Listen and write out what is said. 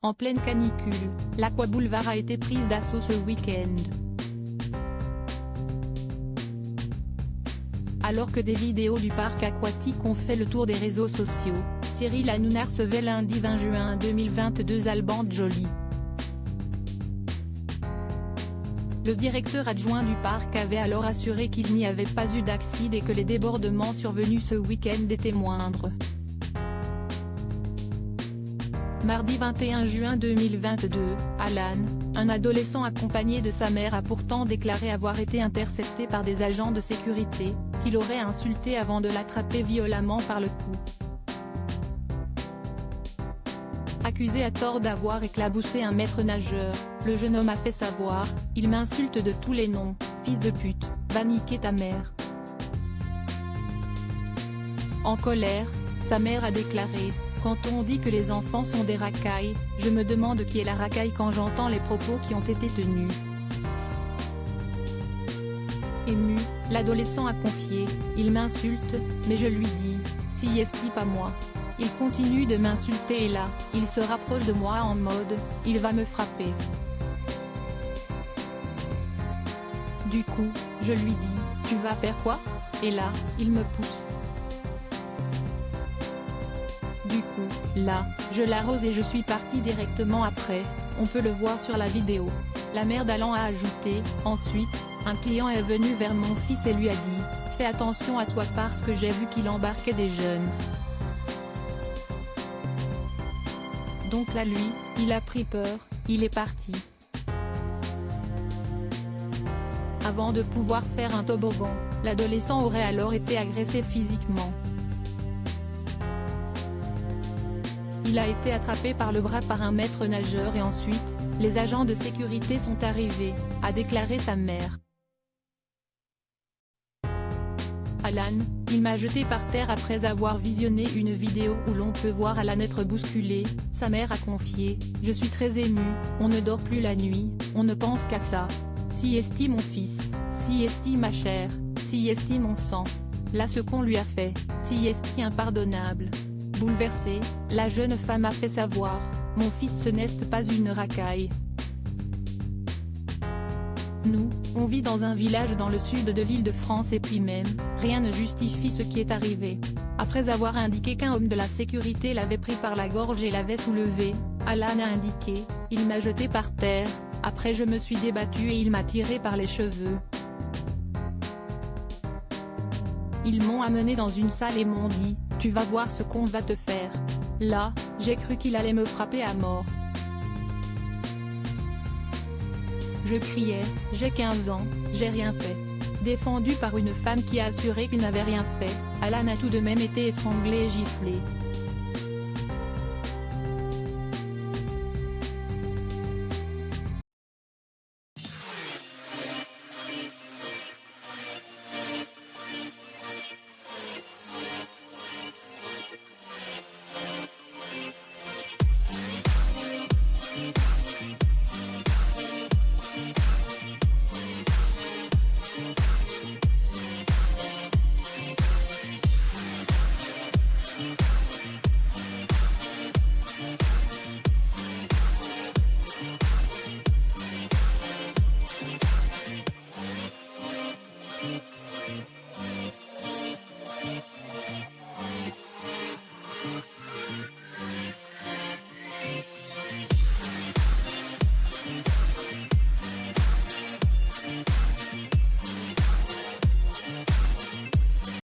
En pleine canicule, l'Aqua Boulevard a été prise d'assaut ce week-end. Alors que des vidéos du parc aquatique ont fait le tour des réseaux sociaux, Cyril Hanouna recevait lundi 20 juin 2022 Alban Joly. Le directeur adjoint du parc avait alors assuré qu'il n'y avait pas eu d'accident et que les débordements survenus ce week-end étaient moindres. Mardi 21 juin 2022, Alan, un adolescent accompagné de sa mère a pourtant déclaré avoir été intercepté par des agents de sécurité, qui l'auraient insulté avant de l'attraper violemment par le cou. Accusé à tort d'avoir éclaboussé un maître nageur, le jeune homme a fait savoir « Il m'insulte de tous les noms, fils de pute, va niquer ta mère ». En colère, sa mère a déclaré « Quand on dit que les enfants sont des racailles, je me demande qui est la racaille quand j'entends les propos qui ont été tenus ». Ému, l'adolescent a confié « Il m'insulte, mais je lui dis « Si est-il pas moi ». Il continue de m'insulter et là, il se rapproche de moi en mode « Il va me frapper ». Du coup, je lui dis « Tu vas faire quoi ?» Et là, il me pousse. Du coup, là, je l'arrose et je suis parti directement après, on peut le voir sur la vidéo. La mère d'Alan a ajouté « Ensuite, un client est venu vers mon fils et lui a dit « Fais attention à toi parce que j'ai vu qu'il embarquait des jeunes ». Donc là lui, il a pris peur, il est parti. Avant de pouvoir faire un toboggan, l'adolescent aurait alors été agressé physiquement. Il a été attrapé par le bras par un maître nageur et ensuite, les agents de sécurité sont arrivés, a déclaré sa mère. Alan, il m'a jeté par terre après avoir visionné une vidéo où l'on peut voir Alan être bousculé, sa mère a confié « Je suis très émue, on ne dort plus la nuit, on ne pense qu'à ça. Si est mon fils, si est ma chair, si est mon sang. Là ce qu'on lui a fait, si est impardonnable ». Bouleversée, la jeune femme a fait savoir « Mon fils ce n'est pas une racaille. Nous, on vit dans un village dans le sud de l'Île-de-France et puis même, rien ne justifie ce qui est arrivé. » Après avoir indiqué qu'un homme de la sécurité l'avait pris par la gorge et l'avait soulevé, Alan a indiqué « Il m'a jeté par terre, après je me suis débattu et il m'a tiré par les cheveux. Ils m'ont amené dans une salle et m'ont dit « Tu vas voir ce qu'on va te faire. » Là, j'ai cru qu'il allait me frapper à mort. Je criais, j'ai 15 ans, j'ai rien fait. Défendu par une femme qui a assuré qu'il n'avait rien fait, Alan a tout de même été étranglé et giflé.